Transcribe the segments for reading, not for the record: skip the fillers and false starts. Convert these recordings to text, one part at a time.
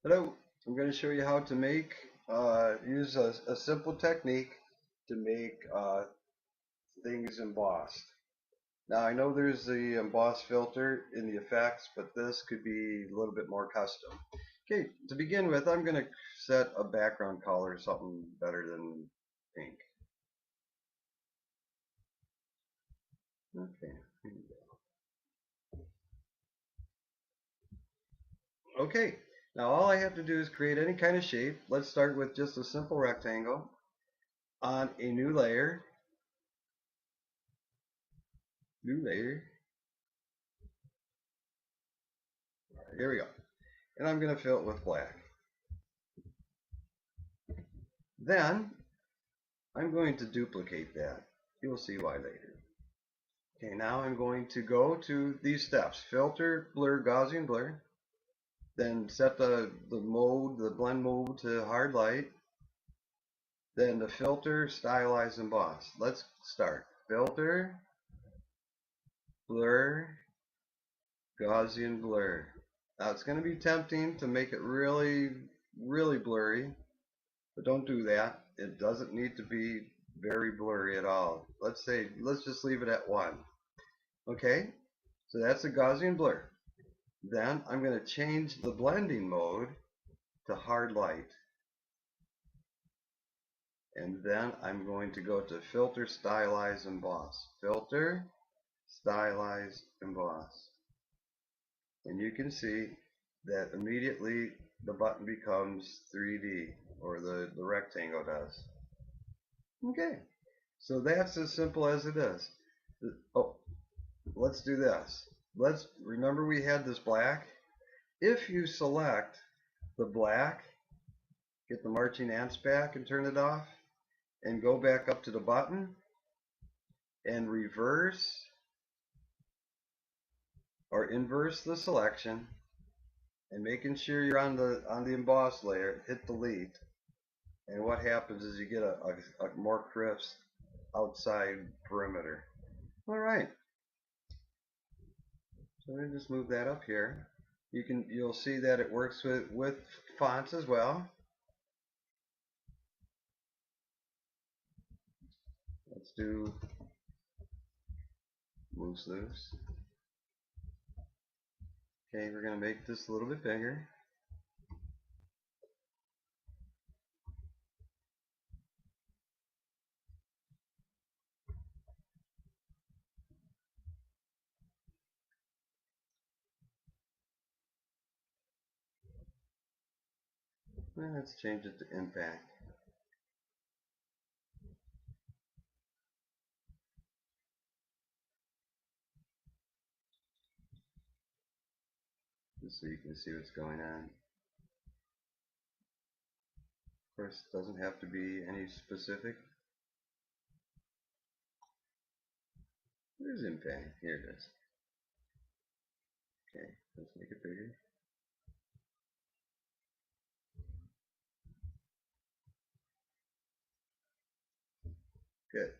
Hello, I'm going to show you how to use a simple technique to make things embossed. Now I know there's the emboss filter in the effects, but this could be a little bit more custom. Okay, to begin with, I'm going to set a background color, something better than pink. Okay, here we go. Okay, now all I have to do is create any kind of shape. Let's start with just a simple rectangle on a new layer. New layer. Here we go. And I'm going to fill it with black. Then I'm going to duplicate that. You'll see why later. Okay, now I'm going to go to these steps. Filter, blur, Gaussian blur. Then set the blend mode to hard light. Then the filter, stylize, emboss. Let's start. Filter, blur, Gaussian blur. Now it's going to be tempting to make it really, really blurry, but don't do that. It doesn't need to be very blurry at all. Let's just leave it at 1. Okay, so that's a Gaussian blur. Then I'm going to change the blending mode to hard light. And then I'm going to go to filter, stylize, emboss. Filter, stylize, emboss. And you can see that immediately the button becomes 3D, or the rectangle does. Okay, so that's as simple as it is. Oh, let's do this. Let's remember we had this black. If you select the black, get the marching ants back and turn it off, and go back up to the button and reverse or inverse the selection, and making sure you're on the emboss layer, hit delete, and what happens is you get a more crisp outside perimeter. Alright, so let me just move that up here. You'll see that it works with fonts as well. Let's do moose loose. Okay, we're going to make this a little bit bigger. And let's change it to impact. Just so you can see what's going on. Of course, it doesn't have to be any specific. Where's impact? Here it is. Okay, let's make it bigger. Good.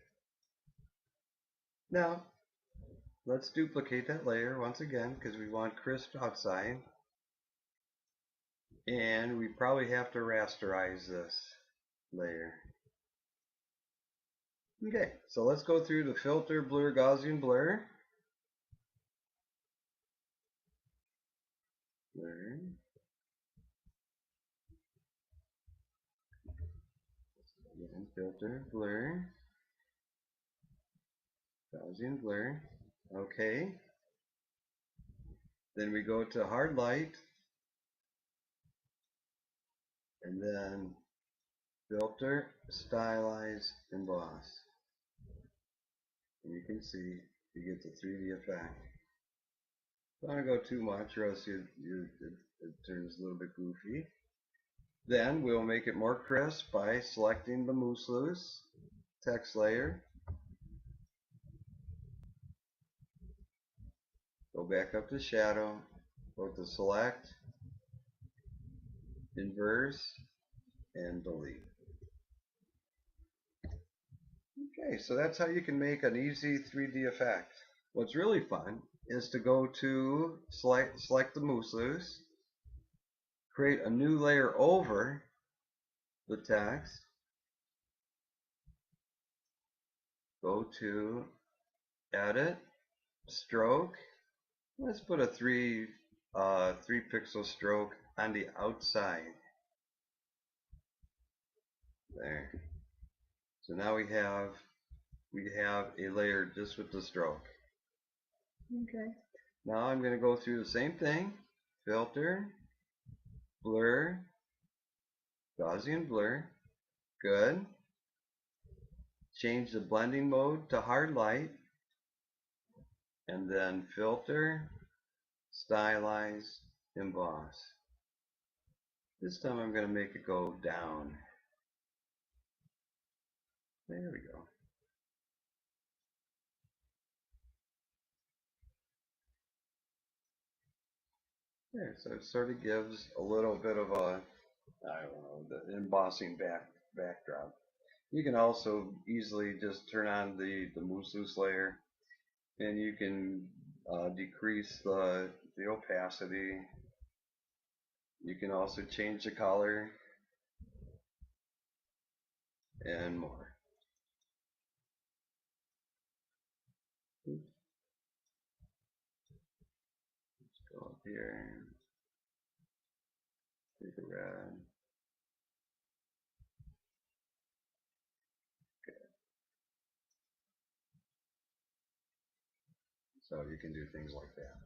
Now, let's duplicate that layer once again because we want crisp outside. And we probably have to rasterize this layer. Okay, so let's go through the filter, blur, Gaussian blur. Blur. Again, filter, blur, Gaussian blur. Okay. Then we go to hard light. And then filter, stylize, emboss. And you can see you get the 3D effect. Don't want to go too much or else it turns a little bit goofy. Then we'll make it more crisp by selecting the moose loose text layer. Go back up to shadow, go to select, inverse, and delete. Okay, so that's how you can make an easy 3D effect. What's really fun is to go to select the moose loose, create a new layer over the text. Go to Edit, Stroke. Let's put a 3 pixel stroke on the outside. There. So now we have a layer just with the stroke. Okay. Now I'm going to go through the same thing. Filter, blur, Gaussian blur. Good. Change the blending mode to hard light. And then filter, stylize, emboss. This time I'm going to make it go down. There we go. There, so it sort of gives a little bit of a, I don't know, the embossing backdrop. You can also easily just turn on the mousse layer, and you can decrease the opacity. You can also change the color and more. Let's go up here, take a red. So you can do things like that.